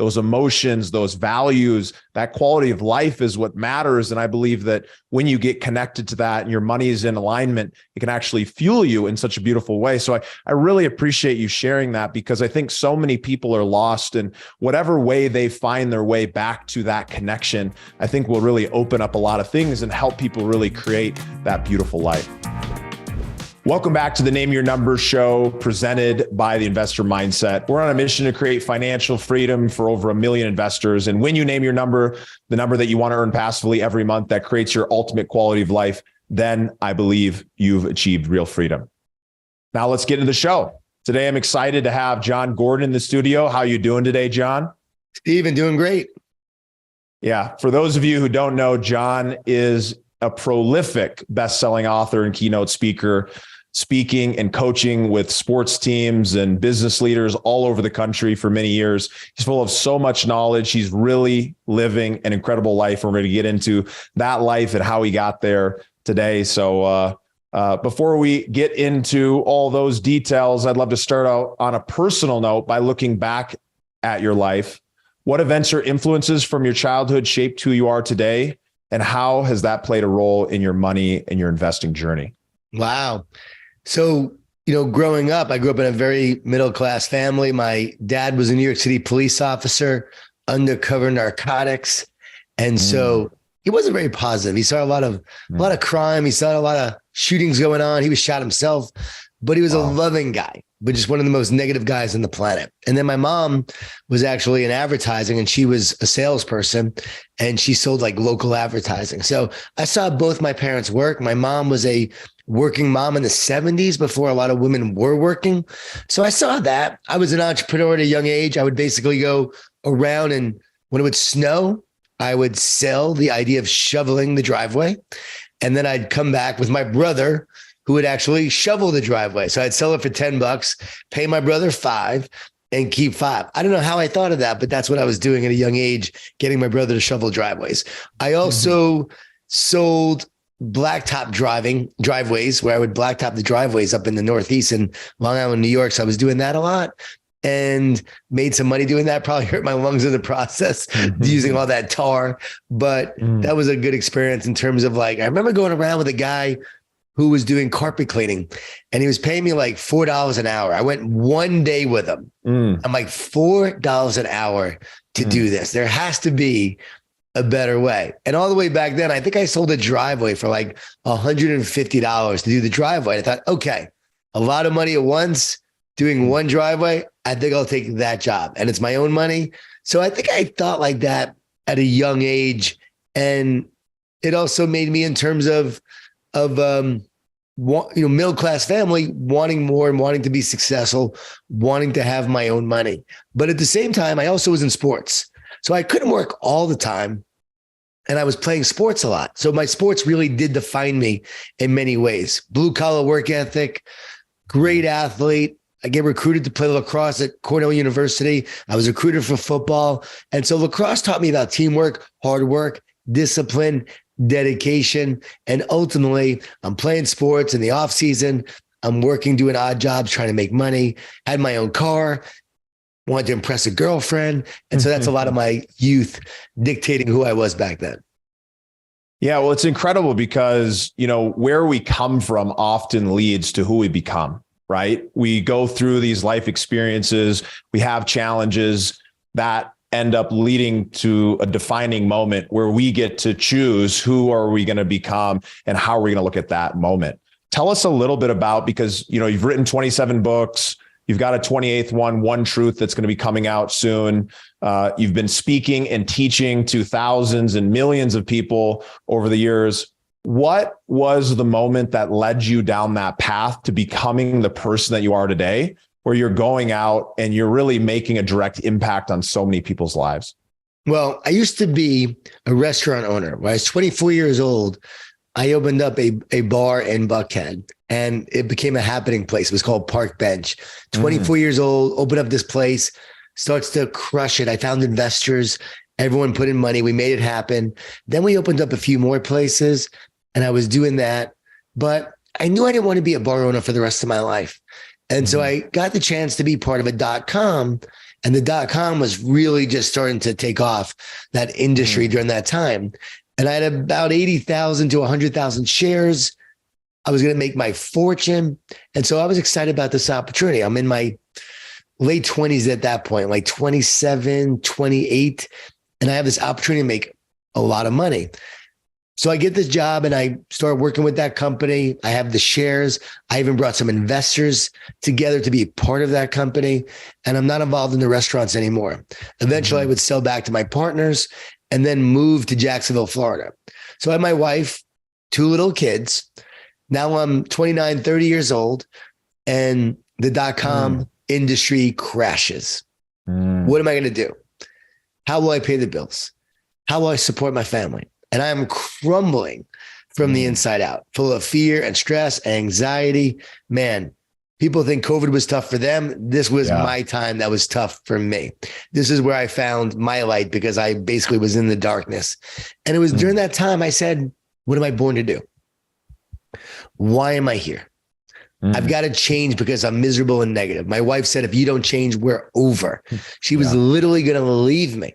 those emotions, those values, that quality of life is what matters. And I believe that when you get connected to that and your money is in alignment, it can actually fuel you in such a beautiful way. So I really appreciate you sharing that, because I think so many people are lost, and whatever way they find their way back to that connection, I think will really open up a lot of things and help people really create that beautiful life. Welcome back to the Name Your Number show, presented by the Investor Mindset. We're on a mission to create financial freedom for over 1 million investors. And when you name your number, the number that you want to earn passively every month that creates your ultimate quality of life, then I believe you've achieved real freedom. Now let's get into the show. Today, I'm excited to have Jon Gordon in the studio. How are you doing today, Jon? Steven, doing great. Yeah. For those of you who don't know, Jon is a prolific best-selling author and keynote speaker, speaking and coaching with sports teams and business leaders all over the country for many years. He's full of so much knowledge. He's really living an incredible life. We're going to get into that life and how he got there today. So before we get into all those details, I'd love to start out on a personal note by looking back at your life. What events or influences from your childhood shaped who you are today? And how has that played a role in your money and your investing journey? Wow. So, growing up, I grew up in a very middle-class family. My dad was a New York City police officer, undercover narcotics. And so he wasn't very positive. He saw a lot of crime. He saw a lot of shootings going on. He was shot himself, but he was a loving guy, but just one of the most negative guys on the planet. And then my mom was actually in advertising, and she was a salesperson, and she sold like local advertising. So I saw both my parents work. My mom was a working mom in the 70s before a lot of women were working. So I saw that. I was an entrepreneur at a young age. I would basically go around, and when it would snow, I would sell the idea of shoveling the driveway. And then I'd come back with my brother, who would actually shovel the driveway. So I'd sell it for $10, pay my brother $5, and keep $5. I don't know how I thought of that, but that's what I was doing at a young age, getting my brother to shovel driveways. I also sold blacktop driveways, where I would blacktop the driveways up in the Northeast and Long Island, New York. So I was doing that a lot and made some money doing that. Probably hurt my lungs in the process using all that tar, but that was a good experience in terms of I remember going around with a guy who was doing carpet cleaning, and he was paying me like $4 an hour. I went one day with him. I'm like, $4 an hour to do this. There has to be a better way. And all the way back then, I think I sold a driveway for like $150 to do the driveway. I thought, okay, a lot of money at once doing one driveway. I think I'll take that job, and it's my own money. So I think I thought like that at a young age. And it also made me, in terms of middle-class family, wanting more and wanting to be successful, wanting to have my own money. But at the same time, I also was in sports. So I couldn't work all the time, and I was playing sports a lot. So my sports really did define me in many ways. Blue-collar work ethic, great athlete. I get recruited to play lacrosse at Cornell University. I was recruited for football. And so lacrosse taught me about teamwork, hard work, discipline, dedication. And ultimately, I'm playing sports in the off season. I'm working, doing odd jobs, trying to make money, had my own car, wanted to impress a girlfriend. And so that's a lot of my youth dictating who I was back then. Yeah, well, it's incredible because, where we come from often leads to who we become, right? We go through these life experiences, we have challenges that end up leading to a defining moment where we get to choose who are we going to become and how are we going to look at that moment. Tell us a little bit about, because, you've written 27 books, you've got a 28th one Truth, that's going to be coming out soon. You've been speaking and teaching to thousands and millions of people over the years. What was the moment that led you down that path to becoming the person that you are today, where you're going out and you're really making a direct impact on so many people's lives? Well, I used to be a restaurant owner. When I was 24 years old, I opened up a bar in Buckhead, and it became a happening place. It was called Park Bench. 24 years old, opened up this place, starts to crush it. I found investors. Everyone put in money. We made it happen. Then we opened up a few more places, and I was doing that. But I knew I didn't want to be a bar owner for the rest of my life. And so I got the chance to be part of a .com, And the .com was really just starting to take off, that industry during that time. And I had about 80,000 to 100,000 shares. I was going to make my fortune. And so I was excited about this opportunity. I'm in my late 20s at that point, like 27, 28. And I have this opportunity to make a lot of money. So I get this job and I start working with that company. I have the shares. I even brought some investors together to be part of that company. And I'm not involved in the restaurants anymore. Eventually I would sell back to my partners and then move to Jacksonville, Florida. So I had my wife, 2 little kids. Now I'm 29, 30 years old, and the .com industry crashes. What am I going to do? How will I pay the bills? How will I support my family? And I'm crumbling from the inside out, full of fear and stress and anxiety. Man, people think COVID was tough for them. This was my time that was tough for me. This is where I found my light, because I basically was in the darkness. And it was during that time I said, what am I born to do? Why am I here? I've got to change because I'm miserable and negative. My wife said, if you don't change, we're over. She was literally going to leave me,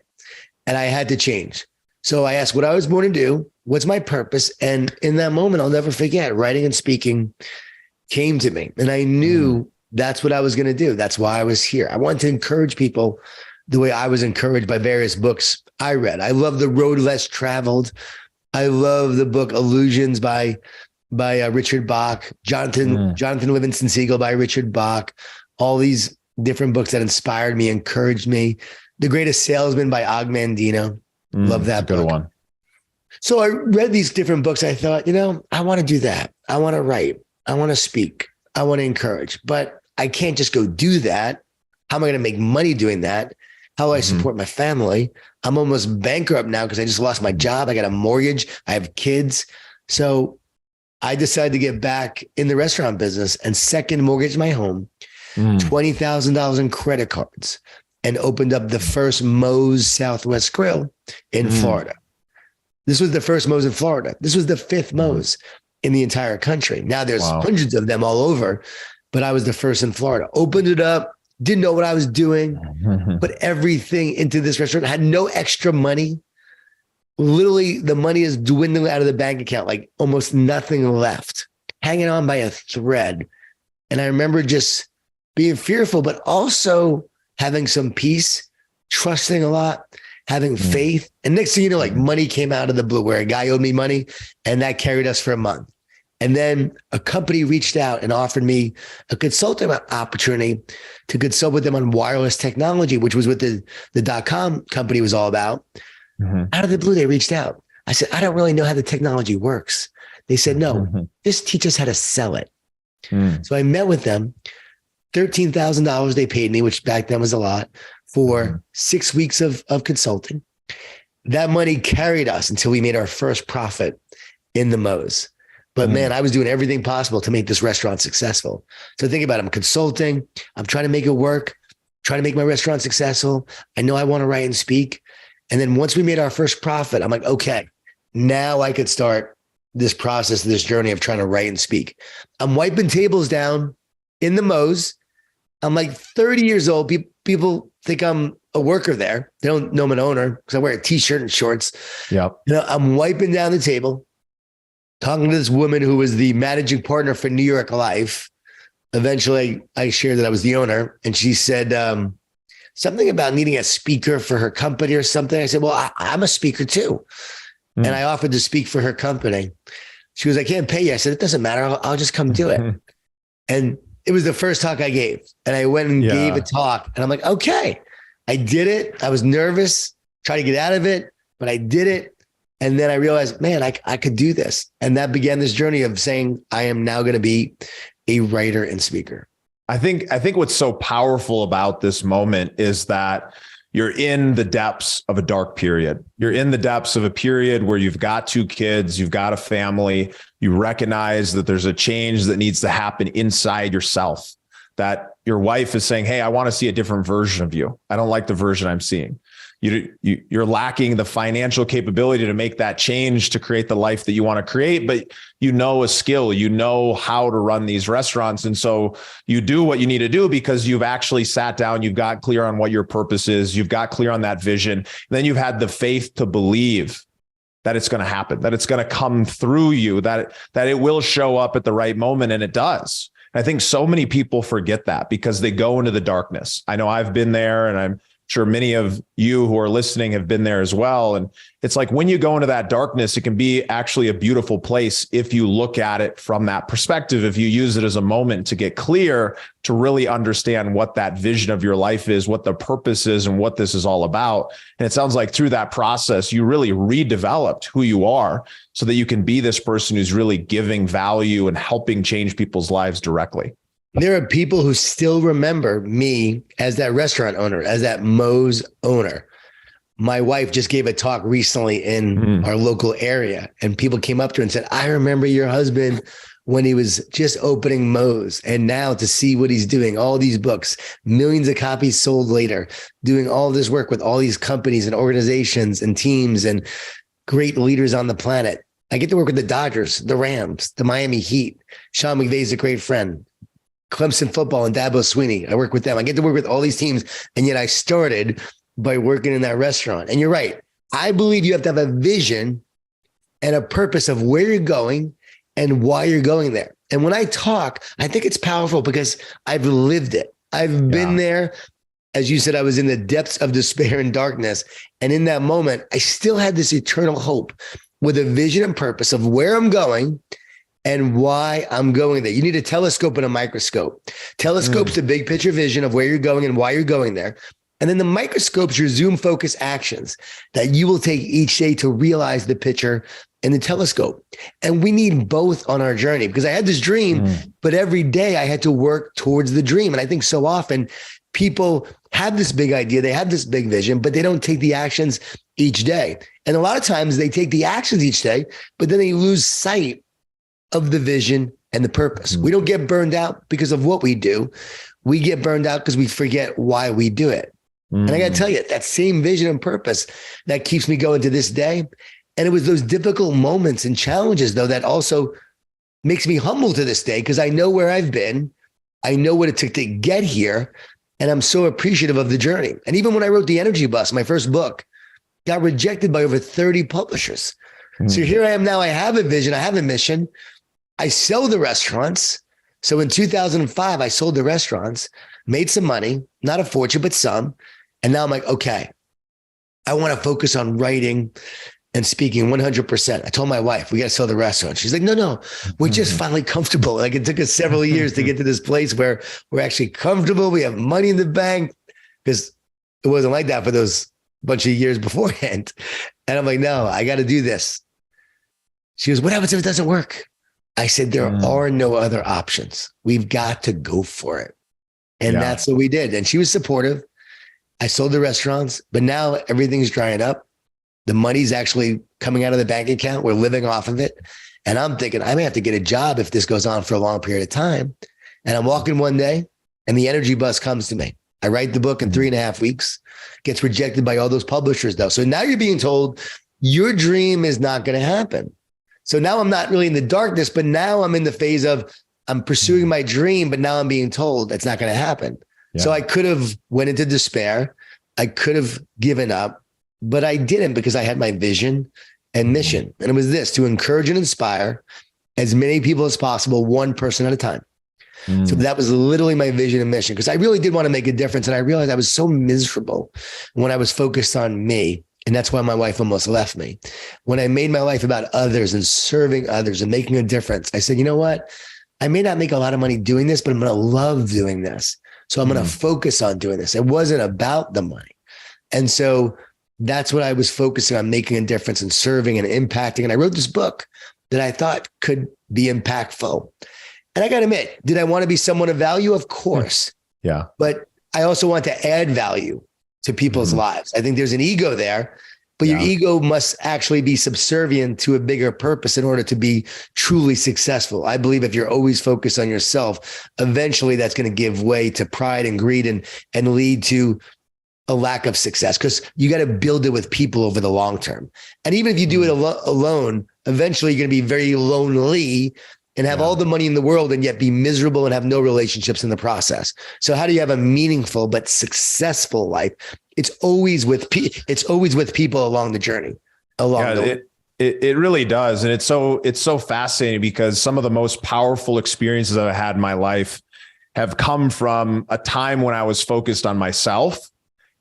and I had to change. So I asked what I was born to do. What's my purpose? And in that moment, I'll never forget, writing and speaking came to me, and I knew that's what I was going to do. That's why I was here. I wanted to encourage people the way I was encouraged by various books I read. I love The Road Less Traveled. I love the book Illusions by Richard Bach, Jonathan Livingston Seagull by Richard Bach, all these different books that inspired me, encouraged me. The Greatest Salesman by Og Mandino. Love that book. Good one. So I read these different books. I thought, I want to do that. I want to write. I want to speak. I want to encourage, but I can't just go do that. How am I going to make money doing that? How do I support my family? I'm almost bankrupt now because I just lost my job. I got a mortgage. I have kids. So I decided to get back in the restaurant business and second mortgage my home, $20,000 in credit cards, and opened up the first Moe's Southwest Grill in Florida. This was the first Moe's in Florida. This was the 5th Moe's in the entire country. Now there's hundreds of them all over, but I was the first in Florida. Opened it up, didn't know what I was doing, put everything into this restaurant, had no extra money. Literally, the money is dwindling out of the bank account, like almost nothing left, hanging on by a thread. And I remember just being fearful, but also having some peace, trusting a lot, having faith. And next thing you know, like money came out of the blue, where a guy owed me money, and that carried us for a month. And then a company reached out and offered me a consulting opportunity to consult with them on wireless technology, which was what the .com company was all about. Out of the blue, they reached out. I said, I don't really know how the technology works. They said, no, just teach us how to sell it. So I met with them. $13,000 they paid me, which back then was a lot, for 6 weeks of consulting. That money carried us until we made our first profit in the Moe's. But man, I was doing everything possible to make this restaurant successful. So think about it. I'm consulting. I'm trying to make it work, trying to make my restaurant successful. I know I want to write and speak. And then once we made our first profit, I'm like, okay, now I could start this process, this journey of trying to write and speak. I'm wiping tables down in the Moe's. I'm like 30 years old. People think I'm a worker there. They don't know I'm an owner because I wear a t-shirt and shorts. Yep. I'm wiping down the table, talking to this woman who was the managing partner for New York Life. Eventually, I shared that I was the owner, and she said something about needing a speaker for her company or something. I said, well, I'm a speaker too. And I offered to speak for her company. She was like, I can't pay you. I said, it doesn't matter. I'll just come do it. And it was the first talk I gave. And I went and gave a talk. And I'm like, okay, I did it. I was nervous, tried to get out of it, but I did it. And then I realized, man, I could do this. And that began this journey of saying, I am now going to be a writer and speaker. I think what's so powerful about this moment is that you're in the depths of a dark period. You're in the depths of a period where you've got 2 kids, you've got a family, you recognize that there's a change that needs to happen inside yourself, that your wife is saying, hey, I want to see a different version of you. I don't like the version I'm seeing. you're lacking the financial capability to make that change to create the life that you want to create, but you know a skill, you know how to run these restaurants. And so you do what you need to do because you've actually sat down, you've got clear on what your purpose is, you've got clear on that vision, and then you've had the faith to believe that it's going to happen, that it's going to come through you, that it will show up at the right moment. And it does. I think so many people forget that because they go into the darkness. I know I've been there, and I'm sure many of you who are listening have been there as well. And it's like when you go into that darkness, it can be actually a beautiful place if you look at it from that perspective, if you use it as a moment to get clear, to really understand what that vision of your life is, what the purpose is, and what this is all about. And it sounds like through that process, you really redeveloped who you are so that you can be this person who's really giving value and helping change people's lives directly. There are people who still remember me as that restaurant owner, as that Moe's owner. My wife just gave a talk recently in our local area, and people came up to her and said, I remember your husband when he was just opening Moe's, and now to see what he's doing, all these books, millions of copies sold later, doing all this work with all these companies and organizations and teams and great leaders on the planet. I get to work with the Dodgers, the Rams, the Miami Heat. Sean McVay's a great friend. Clemson football and Dabo Sweeney. I work with them. I get to work with all these teams. And yet I started by working in that restaurant. And you're right. I believe you have to have a vision and a purpose of where you're going and why you're going there. And when I talk, I think it's powerful because I've lived it. I've been there. As you said, I was in the depths of despair and darkness. And in that moment, I still had this eternal hope with a vision and purpose of where I'm going and why I'm going there. You need a telescope and a microscope. Telescope's the big picture vision of where you're going and why you're going there. And then the microscope's your zoom focus actions that you will take each day to realize the picture in the telescope. And we need both on our journey because I had this dream, but every day I had to work towards the dream. And I think so often people have this big idea, they have this big vision, but they don't take the actions each day. And a lot of times they take the actions each day, but then they lose sight of the vision and the purpose. We don't get burned out because of what we do. We get burned out because we forget why we do it. And I got to tell you, that same vision and purpose that keeps me going to this day. And it was those difficult moments and challenges, though, that also makes me humble to this day because I know where I've been. I know what it took to get here. And I'm so appreciative of the journey. And even when I wrote The Energy Bus, my first book, got rejected by over 30 publishers. So here I am now. I have a vision. I have a mission. I sell the restaurants. So in 2005, I sold the restaurants, made some money, not a fortune, but some. And now I'm like, okay, I want to focus on writing and speaking 100%. I told my wife, we got to sell the restaurant. She's like, no, we're just finally comfortable. Like it took us several years to get to this place where we're actually comfortable. We have money in the bank because it wasn't like that for those bunch of years beforehand. And I'm like, no, I got to do this. She goes, what happens if it doesn't work? I said, there are no other options. We've got to go for it. And that's what we did. And she was supportive. I sold the restaurants, but now everything's drying up. The money's actually coming out of the bank account. We're living off of it. And I'm thinking I may have to get a job if this goes on for a long period of time. And I'm walking one day and the energy bus comes to me. I write the book in 3.5 weeks, gets rejected by all those publishers though. So now you're being told your dream is not going to happen. So now I'm not really in the darkness, but now I'm in the phase of I'm pursuing my dream, but now I'm being told that's not going to happen. Yeah. So I could have went into despair. I could have given up, but I didn't because I had my vision and mission. And it was this, to encourage and inspire as many people as possible, one person at a time. So that was literally my vision and mission because I really did want to make a difference. And I realized I was so miserable when I was focused on me. And that's why my wife almost left me. When I made my life about others and serving others and making a difference, I said, you know what? I may not make a lot of money doing this, but I'm going to love doing this. So I'm going to focus on doing this. It wasn't about the money. And so that's what I was focusing on, making a difference and serving and impacting. And I wrote this book that I thought could be impactful. And I got to admit, did I want to be someone of value? Of course. Yeah. But I also want to add value to people's lives. I think there's an ego there, but your ego must actually be subservient to a bigger purpose in order to be truly successful. I believe if you're always focused on yourself, eventually that's going to give way to pride and greed and lead to a lack of success, because you got to build it with people over the long term. And even if you do it alone, eventually you're going to be very lonely and have all the money in the world and yet be miserable and have no relationships in the process. So how do you have a meaningful but successful life? It's always with people along the journey. It really does. And it's so fascinating, because some of the most powerful experiences I've had in my life have come from a time when I was focused on myself.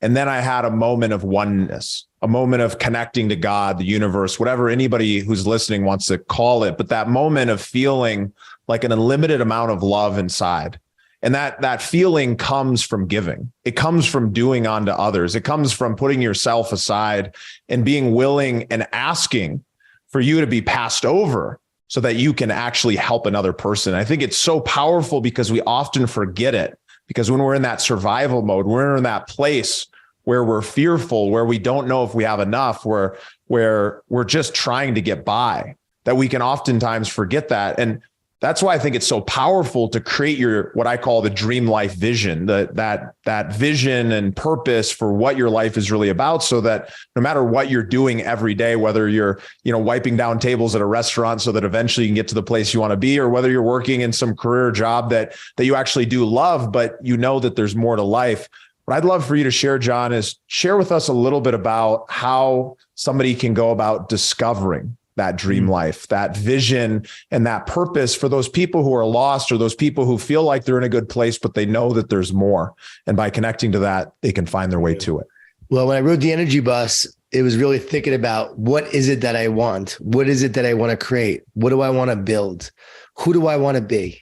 And then I had a moment of oneness, a moment of connecting to God, the universe, whatever anybody who's listening wants to call it. But that moment of feeling like an unlimited amount of love inside. And that feeling comes from giving. It comes from doing unto others. It comes from putting yourself aside and being willing and asking for you to be passed over so that you can actually help another person. I think it's so powerful because we often forget it, because when we're in that survival mode, we're in that place where we're fearful, where we don't know if we have enough, where we're just trying to get by, that we can oftentimes forget that. And that's why I think it's so powerful to create what I call the dream life vision, that vision and purpose for what your life is really about, so that no matter what you're doing every day, whether you're, wiping down tables at a restaurant so that eventually you can get to the place you want to be, or whether you're working in some career job that you actually do love, but you know that there's more to life. What I'd love for you to share, Jon, is share with us a little bit about how somebody can go about discovering that dream life, that vision and that purpose for those people who are lost, or those people who feel like they're in a good place, but they know that there's more. And by connecting to that, they can find their way to it. Well, when I wrote The Energy Bus, it was really thinking about, what is it that I want? What is it that I want to create? What do I want to build? Who do I want to be?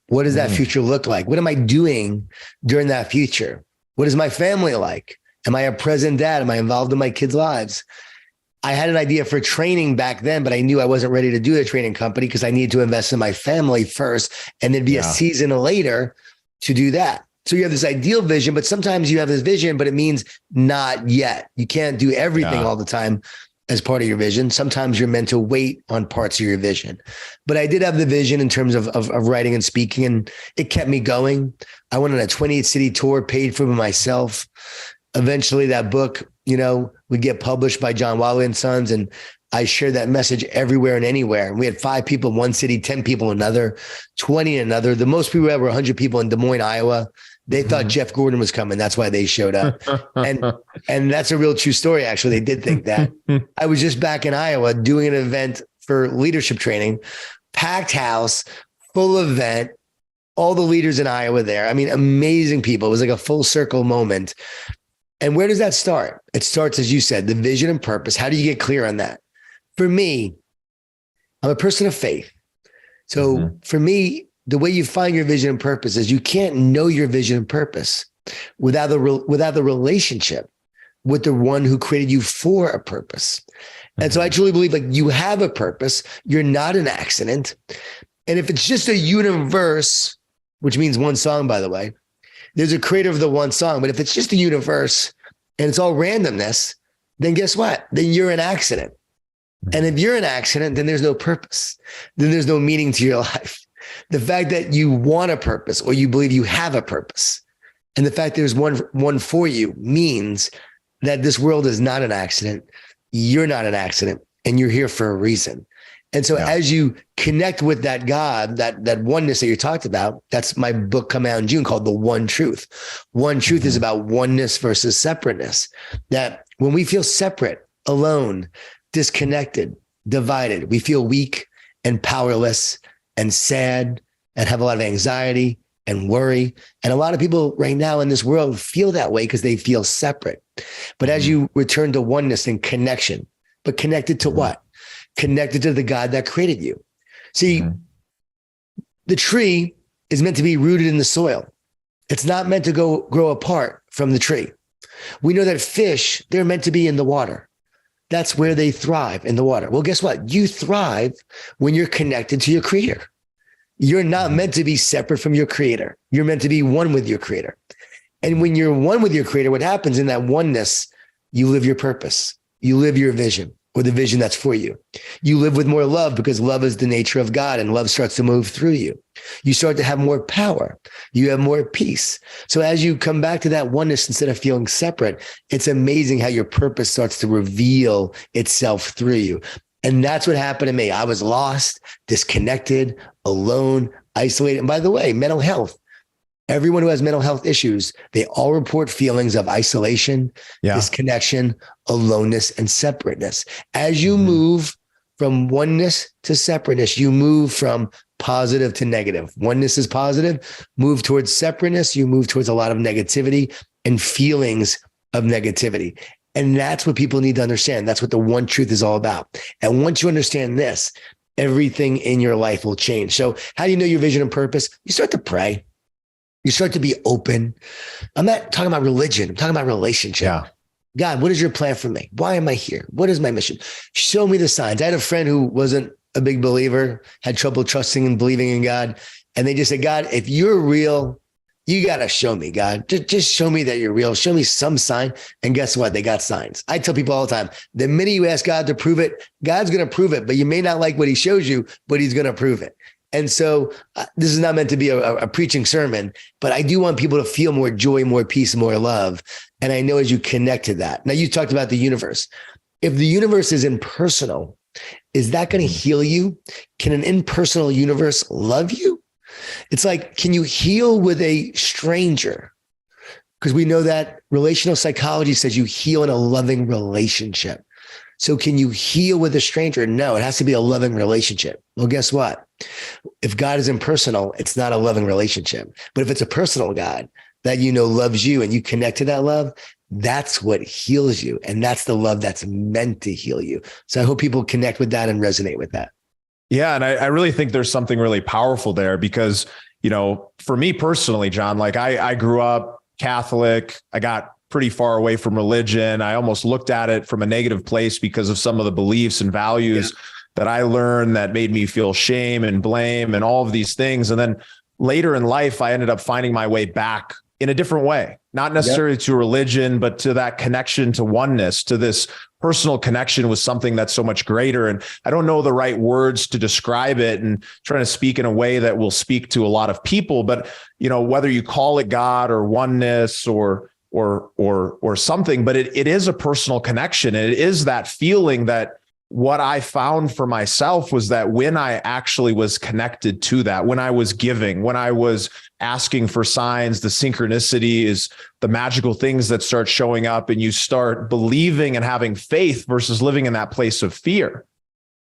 What does that future look like? What am I doing during that future? What is my family like? Am I a present dad? Am I involved in my kids' lives? I had an idea for training back then, but I knew I wasn't ready to do a training company because I needed to invest in my family first, and then be a season later to do that. So you have this ideal vision, but sometimes you have this vision, but it means not yet. You can't do everything all the time as part of your vision. Sometimes you're meant to wait on parts of your vision. But I did have the vision in terms of writing and speaking, and it kept me going. I went on a 28 city tour, paid for myself. Eventually that book, would get published by John Wiley & Sons. And I shared that message everywhere and anywhere. And we had 5 people in one city, 10 people in another, 20 in another. The most people ever, 100 people in Des Moines, Iowa. They thought Jeff Gordon was coming. That's why they showed up. And that's a real true story. Actually, they did think that. I was just back in Iowa doing an event for leadership training, packed house, full event, all the leaders in Iowa there. I mean, amazing people. It was like a full circle moment. And where does that start? It starts, as you said, the vision and purpose. How do you get clear on that? For me, I'm a person of faith. So for me, the way you find your vision and purpose is you can't know your vision and purpose without the relationship with the one who created you for a purpose. And so I truly believe, like, you have a purpose. You're not an accident. And if it's just a universe, which means one song, by the way, there's a creator of the one song. But if it's just a universe and it's all randomness, then guess what? Then you're an accident. And if you're an accident, then there's no purpose. Then there's no meaning to your life. The fact that you want a purpose, or you believe you have a purpose, and the fact there's one for you, means that this world is not an accident. You're not an accident, and you're here for a reason. And so as you connect with that God, that oneness that you talked about, that's my book coming out in June called The One Truth. One Truth is about oneness versus separateness. That when we feel separate, alone, disconnected, divided, we feel weak and powerless and sad and have a lot of anxiety and worry. And a lot of people right now in this world feel that way because they feel separate. But as you return to oneness and connection, but connected to what? Connected to the God that created you. See, the tree is meant to be rooted in the soil. It's not meant to grow apart from the tree. We know that fish, they're meant to be in the water. That's where they thrive, in the water. Well, guess what? You thrive when you're connected to your creator. You're not meant to be separate from your creator. You're meant to be one with your creator. And when you're one with your creator, what happens in that oneness, you live your purpose. You live your vision, or the vision that's for you. You live with more love because love is the nature of God and love starts to move through you. You start to have more power. You have more peace. So as you come back to that oneness instead of feeling separate, it's amazing how your purpose starts to reveal itself through you. And that's what happened to me. I was lost, disconnected, alone, isolated. And by the way, mental health. Everyone who has mental health issues, they all report feelings of isolation, disconnection, aloneness, and separateness. As you move from oneness to separateness, you move from positive to negative. Oneness is positive. Move towards separateness. You move towards a lot of negativity and feelings of negativity. And that's what people need to understand. That's what the one truth is all about. And once you understand this, everything in your life will change. So how do you know your vision and purpose? You start to pray. You start to be open. I'm not talking about religion. I'm talking about relationship. Yeah. God, what is your plan for me? Why am I here? What is my mission? Show me the signs. I had a friend who wasn't a big believer, had trouble trusting and believing in God. And they just said, God, if you're real, you got to show me, God. Just show me that you're real. Show me some sign. And guess what? They got signs. I tell people all the time, the minute you ask God to prove it, God's going to prove it, but you may not like what he shows you, but he's going to prove it. And so this is not meant to be a preaching sermon, but I do want people to feel more joy, more peace, more love. And I know as you connect to that, now you talked about the universe. If the universe is impersonal, is that going to heal you? Can an impersonal universe love you? It's like, can you heal with a stranger? Because we know that relational psychology says you heal in a loving relationship. So can you heal with a stranger? No, it has to be a loving relationship. Well, guess what? If God is impersonal, it's not a loving relationship. But if it's a personal God that you know loves you and you connect to that love, that's what heals you. And that's the love that's meant to heal you. So I hope people connect with that and resonate with that. Yeah. And I really think there's something really powerful there because, you know, for me personally, Jon, like I grew up Catholic. I got pretty far away from religion. I almost looked at it from a negative place because of some of the beliefs and values that I learned that made me feel shame and blame and all of these things. And then later in life, I ended up finding my way back in a different way, not necessarily to religion, but to that connection to oneness, to this personal connection with something that's so much greater. And I don't know the right words to describe it and trying to speak in a way that will speak to a lot of people, but you know, whether you call it God or oneness or something, but it is a personal connection. And it is that feeling that what I found for myself was that when I actually was connected to that, when I was giving, when I was asking for signs, the synchronicities, the magical things that start showing up and you start believing and having faith versus living in that place of fear,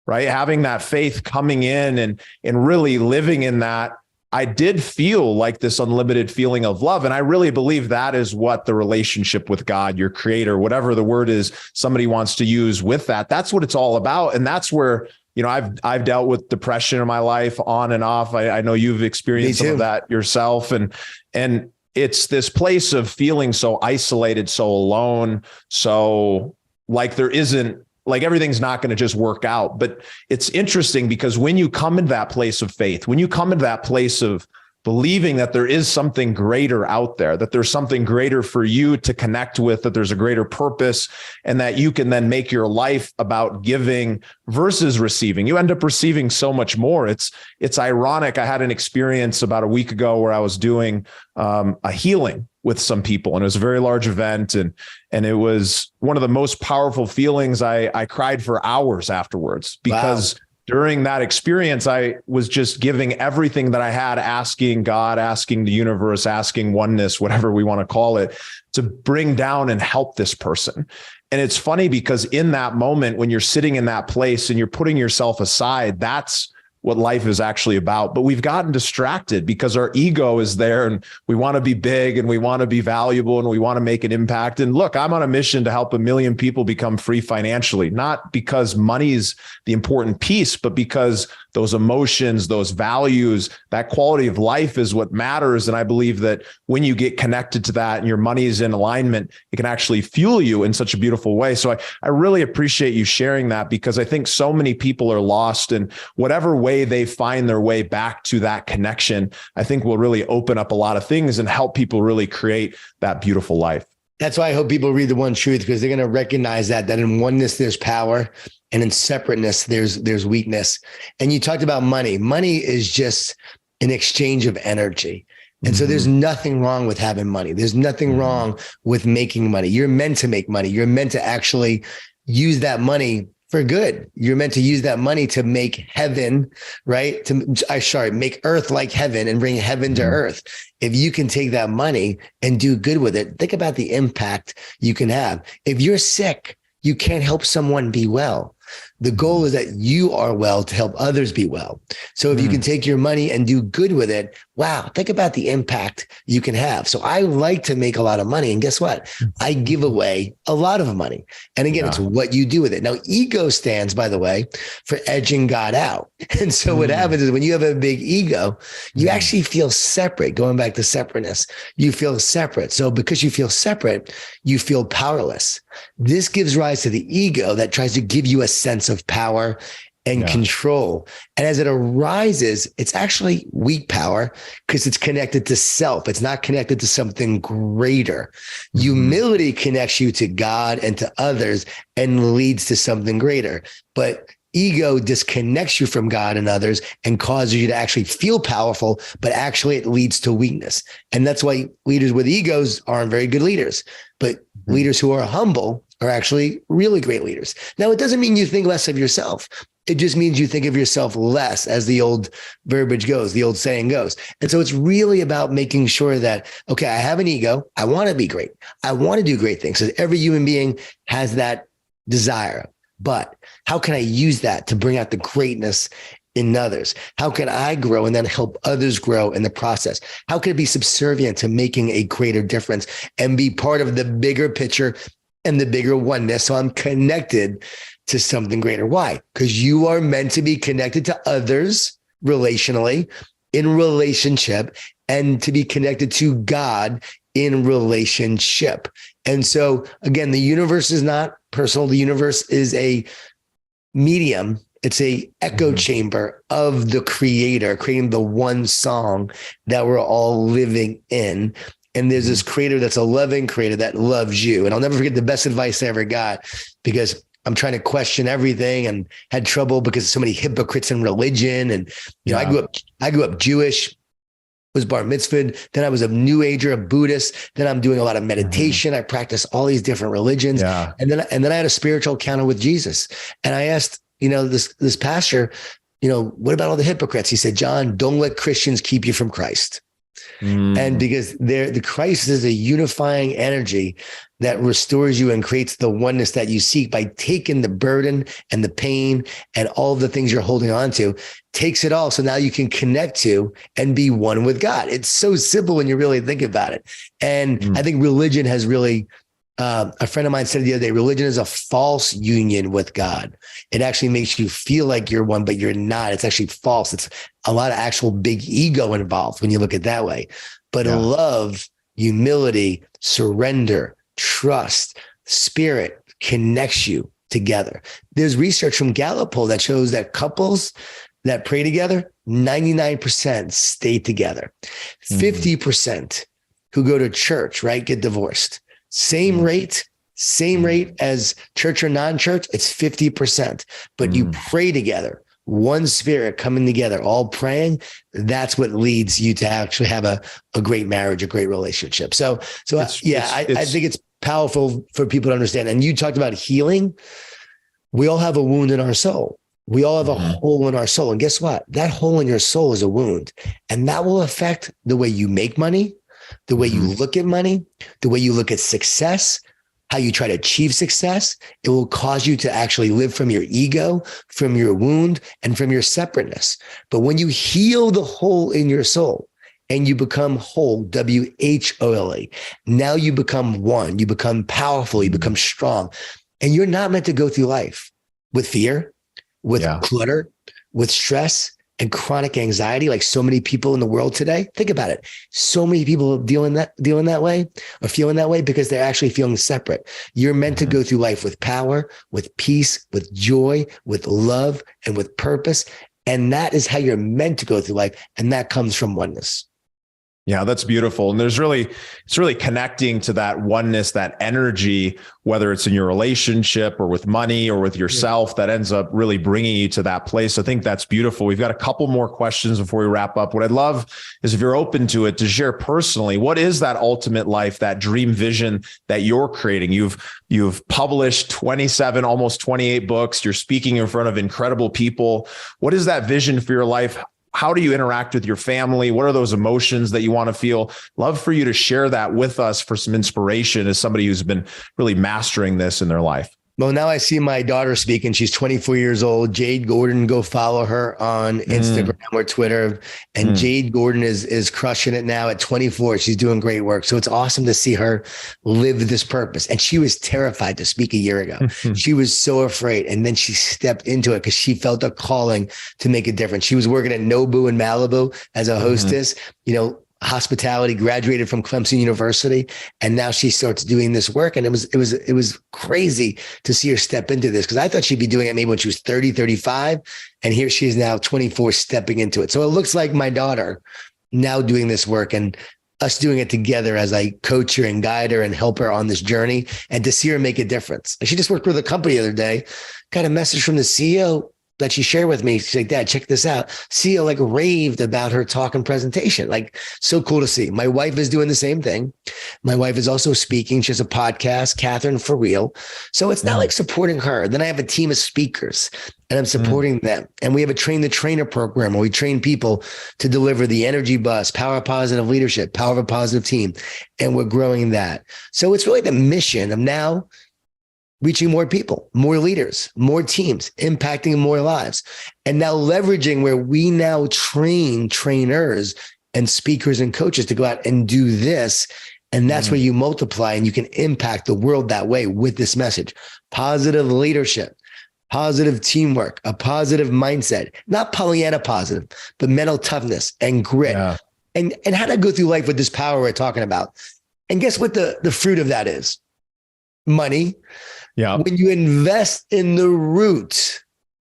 right? Having that faith coming in and really living in that, I did feel like this unlimited feeling of love. And I really believe that is what the relationship with God, your creator, whatever the word is somebody wants to use with that, that's what it's all about. And that's where, you know, I've dealt with depression in my life on and off. I know you've experienced some of that yourself. And it's this place of feeling so isolated, so alone, so like there isn't, like everything's not going to just work out. But it's interesting because when you come into that place of faith, when you come into that place of believing that there is something greater out there, that there's something greater for you to connect with, that there's a greater purpose, and that you can then make your life about giving versus receiving, you end up receiving so much more. It's ironic. I had an experience about a week ago where I was doing a healing with some people, and it was a very large event, and it was one of the most powerful feelings. I cried for hours afterwards because during that experience, I was just giving everything that I had, asking God, asking the universe, asking oneness, whatever we want to call it, to bring down and help this person. And it's funny because in that moment, when you're sitting in that place and you're putting yourself aside, that's what life is actually about. But we've gotten distracted because our ego is there and we want to be big and we want to be valuable and we want to make an impact. And look, I'm on a mission to help 1 million people become free financially, not because money's the important piece, but because those emotions, those values, that quality of life is what matters. And I believe that when you get connected to that and your money is in alignment, it can actually fuel you in such a beautiful way. So I really appreciate you sharing that because I think so many people are lost, and whatever way they find their way back to that connection, I think will really open up a lot of things and help people really create that beautiful life. That's why I hope people read the One Truth, because they're going to recognize that in oneness, there's power. And in separateness, there's weakness. And you talked about money. Money is just an exchange of energy. And so there's nothing wrong with having money. There's nothing wrong with making money. You're meant to make money. You're meant to actually use that money for good. You're meant to use that money to make heaven, right? Make earth like heaven and bring heaven to earth. If you can take that money and do good with it, think about the impact you can have. If you're sick, you can't help someone be well. The goal is that you are well to help others be well. So if you can take your money and do good with it, wow, think about the impact you can have. So I like to make a lot of money. And guess what? I give away a lot of money. And again, it's what you do with it. Now, ego stands, by the way, for edging God out. And so what happens is when you have a big ego, you actually feel separate. Going back to separateness, you feel separate. So because you feel separate, you feel powerless. This gives rise to the ego that tries to give you a sense of power and control. And as it arises, it's actually weak power because it's connected to self. It's not connected to something greater. Humility connects you to God and to others and leads to something greater. But ego disconnects you from God and others and causes you to actually feel powerful, but actually it leads to weakness. And that's why leaders with egos aren't very good leaders. But leaders who are humble are actually really great leaders. Now, it doesn't mean you think less of yourself. It just means you think of yourself less, as the old verbiage goes, the old saying goes. And so it's really about making sure that, okay, I have an ego. I want to be great. I want to do great things. So every human being has that desire. But how can I use that to bring out the greatness in others? How can I grow and then help others grow in the process? How can it be subservient to making a greater difference and be part of the bigger picture and the bigger oneness? So I'm connected to something greater. Why? Because you are meant to be connected to others relationally, in relationship, and to be connected to God in relationship. And so again, the universe is not personal. The universe is a medium. It's a echo chamber of the creator, creating the one song that we're all living in. And there's this creator that's a loving creator that loves you. And I'll never forget the best advice I ever got, because I'm trying to question everything and had trouble because of so many hypocrites in religion. And, you know, I grew up Jewish, was bar mitzvahed. Then I was a new ager, a Buddhist. Then I'm doing a lot of meditation. I practice all these different religions. And then I had a spiritual encounter with Jesus. And I asked, you know, this pastor, you know, what about all the hypocrites? He said, John, don't let Christians keep you from Christ. And because the Christ is a unifying energy that restores you and creates the oneness that you seek by taking the burden and the pain and all of the things you're holding on to, takes it all. So now you can connect to and be one with God. It's so simple when you really think about it. And I think religion has really, a friend of mine said the other day, religion is a false union with God. It actually makes you feel like you're one, but you're not. It's actually false. It's a lot of actual big ego involved when you look at it that way. But love, humility, surrender, trust, spirit connects you together. There's research from Gallup poll that shows that couples that pray together, 99% stay together. 50% who go to church, right, get divorced. Same rate as church or non-church, it's 50%. But you pray together, one spirit coming together, all praying. That's what leads you to actually have a great marriage, a great relationship. So I think it's powerful for people to understand. And you talked about healing. We all have a wound in our soul. We all have a hole in our soul. And guess what? That hole in your soul is a wound. And that will affect the way you make money, the way you look at money, the way you look at success, how you try to achieve success. It will cause you to actually live from your ego, from your wound, and from your separateness. But when you heal the hole in your soul and you become whole, WHOLE, now you become one, you become powerful, you become strong. And you're not meant to go through life with fear, with clutter, with stress, and chronic anxiety, like so many people in the world today. Think about it. So many people dealing that way or feeling that way because they're actually feeling separate. You're meant to go through life with power, with peace, with joy, with love, and with purpose. And that is how you're meant to go through life. And that comes from oneness. Yeah, that's beautiful. And it's really connecting to that oneness, that energy, whether it's in your relationship or with money or with yourself, that ends up really bringing you to that place. I think that's beautiful. We've got a couple more questions before we wrap up. What I'd love is, if you're open to it, to share personally, what is that ultimate life, that dream vision that you're creating? You've published 27, almost 28 books. You're speaking in front of incredible people. What is that vision for your life? How do you interact with your family? What are those emotions that you want to feel? Love for you to share that with us for some inspiration as somebody who's been really mastering this in their life. Well, now I see my daughter speaking. She's 24 years old. Jade Gordon, go follow her on Instagram or Twitter. And Jade Gordon is crushing it now at 24. She's doing great work. So it's awesome to see her live this purpose. And she was terrified to speak a year ago. She was so afraid. And then she stepped into it because she felt a calling to make a difference. She was working at Nobu in Malibu as a hostess, hospitality, graduated from Clemson University, and now she starts doing this work. And it was crazy to see her step into this, because I thought she'd be doing it maybe when she was 30, 35. And here she is now 24, stepping into it. So it looks like my daughter now doing this work, and us doing it together as I coach her and guide her and help her on this journey, and to see her make a difference. And she just worked with a company the other day, got a message from the CEO that she shared with me. She's like, Dad, check this out. CEO raved about her talk and presentation. So cool to see. My wife is doing the same thing. My wife is also speaking. She has a podcast, Catherine For Real. So it's not like supporting her. Then I have a team of speakers and I'm supporting them. And we have a train the trainer program where we train people to deliver the energy bus, power of positive leadership, power of a positive team. And we're growing that. So it's really the mission of now reaching more people, more leaders, more teams, impacting more lives, and now leveraging where we now train trainers and speakers and coaches to go out and do this. And that's where you multiply and you can impact the world that way with this message. Positive leadership, positive teamwork, a positive mindset, not Pollyanna positive, but mental toughness and grit. Yeah. And how to go through life with this power we're talking about. And guess what the fruit of that is? Money. Yeah. When you invest in the root,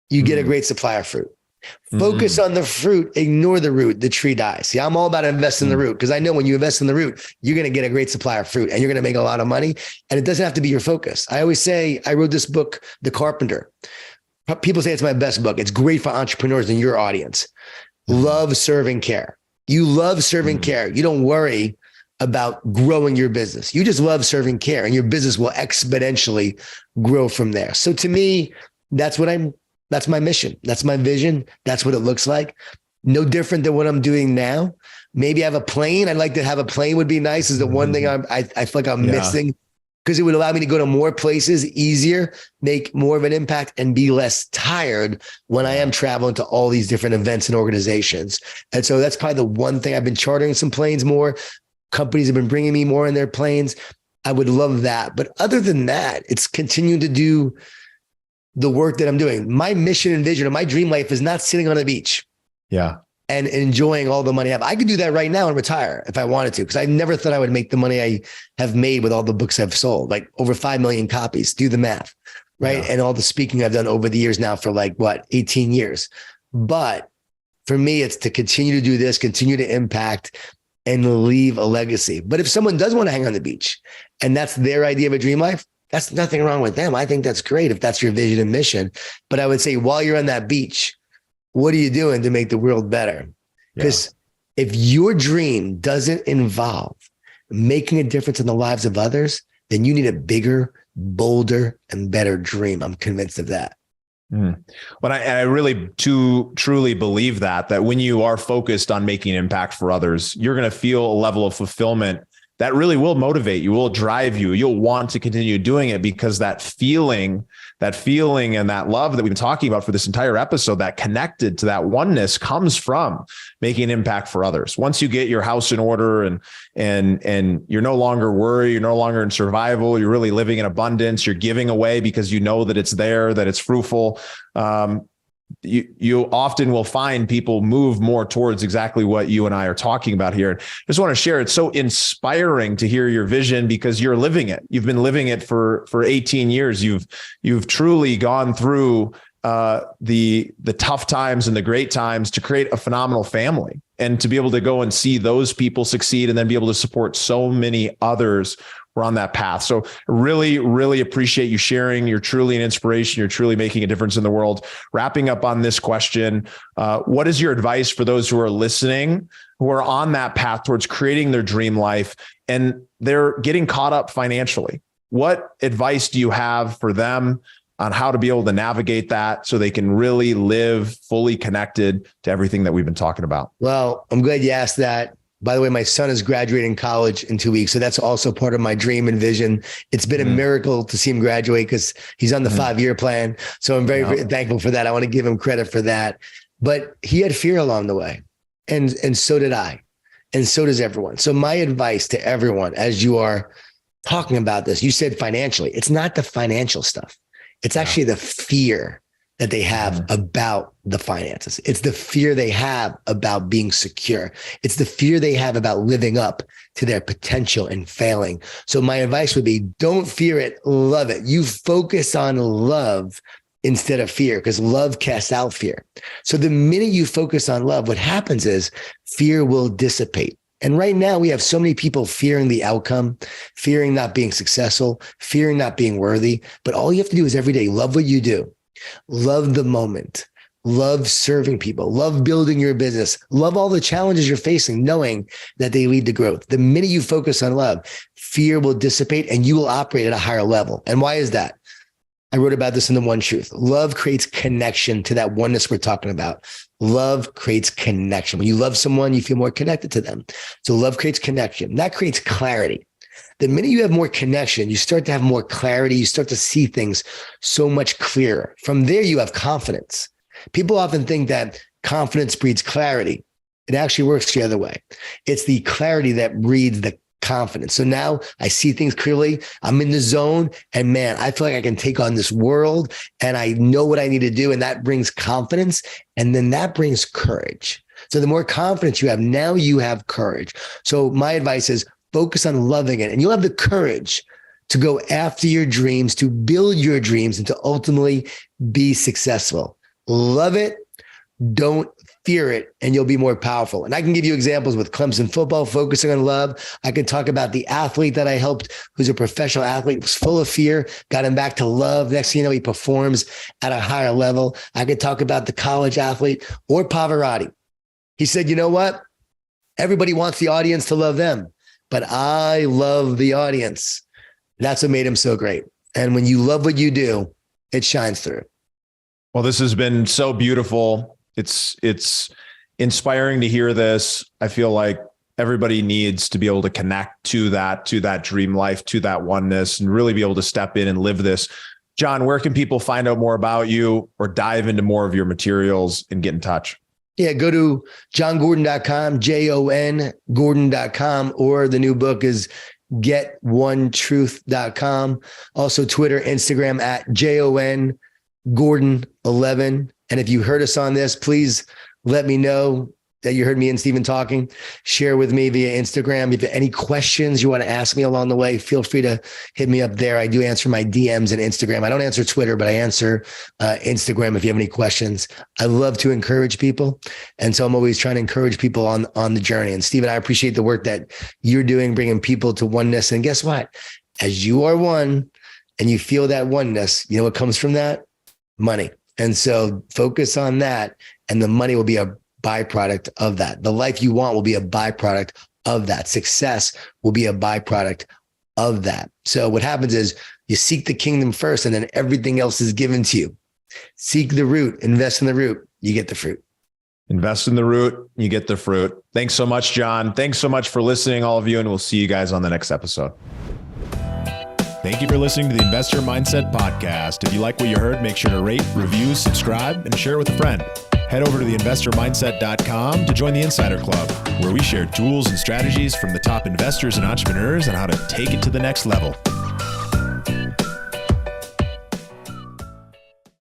you get a great supply of fruit. Focus on the fruit, ignore the root, the tree dies. See, I'm all about investing in the root, because I know when you invest in the root, you're going to get a great supply of fruit and you're going to make a lot of money. And it doesn't have to be your focus. I always say, I wrote this book, The Carpenter. People say it's my best book. It's great for entrepreneurs in your audience. Love, serve, and care. You love serving care. You don't worry about growing your business. You just love serving care, and your business will exponentially grow from there. So to me, that's my mission. That's my vision. That's what it looks like. No different than what I'm doing now. Maybe I have a plane. I'd like to have a plane, would be nice, is the one thing I feel like I'm missing, because it would allow me to go to more places easier, make more of an impact, and be less tired when I am traveling to all these different events and organizations. And so that's probably the one thing. I've been chartering some planes more. Companies have been bringing me more in their planes. I would love that. But other than that, it's continuing to do the work that I'm doing. My mission and vision of my dream life is not sitting on a beach. Yeah. And enjoying all the money I have. I could do that right now and retire if I wanted to, because I never thought I would make the money I have made with all the books I've sold, like over 5 million copies. Do the math, right? Yeah. And all the speaking I've done over the years now for 18 years. But for me, it's to continue to do this, continue to impact, and leave a legacy. But if someone does want to hang on the beach and that's their idea of a dream life, that's nothing wrong with them. I think that's great if that's your vision and mission. But I would say, while you're on that beach, what are you doing to make the world better? Because if your dream doesn't involve making a difference in the lives of others, then you need a bigger, bolder, and better dream. I'm convinced of that. Well, I really truly believe that when you are focused on making impact for others, you're going to feel a level of fulfillment that really will motivate you, will drive you. You'll want to continue doing it, because that feeling and that love that we've been talking about for this entire episode, that connected to that oneness, comes from making an impact for others. Once you get your house in order and you're no longer worried, you're no longer in survival, you're really living in abundance, you're giving away because you know that it's there, that it's fruitful. You often will find people move more towards exactly what you and I are talking about here. I just want to share, it's so inspiring to hear your vision, because you're living it. You've been living it for 18 years. You've truly gone through the tough times and the great times to create a phenomenal family, and to be able to go and see those people succeed and then be able to support so many others who are on that path. So really, really appreciate you sharing. You're truly an inspiration. You're truly making a difference in the world. Wrapping up on this question, what is your advice for those who are listening, who are on that path towards creating their dream life and they're getting caught up financially? What advice do you have for them on how to be able to navigate that so they can really live fully connected to everything that we've been talking about? Well, I'm glad you asked that. By the way, my son is graduating college in 2 weeks. So that's also part of my dream and vision. It's been a miracle to see him graduate because he's on the 5-year plan. So I'm very, very thankful for that. I want to give him credit for that. But he had fear along the way. And so did I. And so does everyone. So my advice to everyone, as you are talking about this, you said financially, it's not the financial stuff. It's actually the fear that they have about the finances. It's the fear they have about being secure. It's the fear they have about living up to their potential and failing. So my advice would be, don't fear it, love it. You focus on love instead of fear, because love casts out fear. So the minute you focus on love, what happens is fear will dissipate. And right now we have so many people fearing the outcome, fearing not being successful, fearing not being worthy. But all you have to do is every day love what you do. Love the moment, love serving people, love building your business, love all the challenges you're facing, knowing that they lead to growth. The minute you focus on love, fear will dissipate and you will operate at a higher level. And why is that? I wrote about this in The One Truth. Love creates connection to that oneness we're talking about. Love creates connection. When you love someone, you feel more connected to them. So love creates connection. That creates clarity. The minute you have more connection, you start to have more clarity. You start to see things so much clearer. From there, you have confidence. People often think that confidence breeds clarity. It actually works the other way. It's the clarity that breeds the confidence. So now I see things clearly. I'm in the zone and man, I feel like I can take on this world and I know what I need to do. And that brings confidence. And then that brings courage. So the more confidence you have, now you have courage. So my advice is focus on loving it and you'll have the courage to go after your dreams, to build your dreams and to ultimately be successful. Love it. Don't fear it, and you'll be more powerful. And I can give you examples with Clemson football, focusing on love. I can talk about the athlete that I helped, who's a professional athlete, was full of fear, got him back to love. Next thing you know, he performs at a higher level. I could talk about the college athlete or Pavarotti. He said, you know what? Everybody wants the audience to love them, but I love the audience. That's what made him so great. And when you love what you do, it shines through. Well, this has been so beautiful. It's inspiring to hear this. I feel like everybody needs to be able to connect to that dream life, to that oneness, and really be able to step in and live this. Jon, where can people find out more about you or dive into more of your materials and get in touch? Yeah, go to jongordon.com, JON Gordon.com, or the new book is getonetruth.com. Also Twitter, Instagram at JON Gordon11. And if you heard us on this, please let me know that you heard me and Steven talking. Share with me via Instagram. If you have any questions you want to ask me along the way, feel free to hit me up there. I do answer my DMs and Instagram. I don't answer Twitter, but I answer Instagram if you have any questions. I love to encourage people. And so I'm always trying to encourage people on the journey. And Steven, I appreciate the work that you're doing, bringing people to oneness. And guess what? As you are one and you feel that oneness, you know what comes from that? Money. And so focus on that, and the money will be a byproduct of that. The life you want will be a byproduct of that. Success will be a byproduct of that. So what happens is you seek the kingdom first, and then everything else is given to you. Seek the root, invest in the root, you get the fruit. Invest in the root, you get the fruit. Thanks so much, Jon. Thanks so much for listening, all of you, and we'll see you guys on the next episode. Thank you for listening to the Investor Mindset Podcast. If you like what you heard, make sure to rate, review, subscribe, and share with a friend. Head over to theinvestormindset.com to join the Insider Club, where we share tools and strategies from the top investors and entrepreneurs on how to take it to the next level.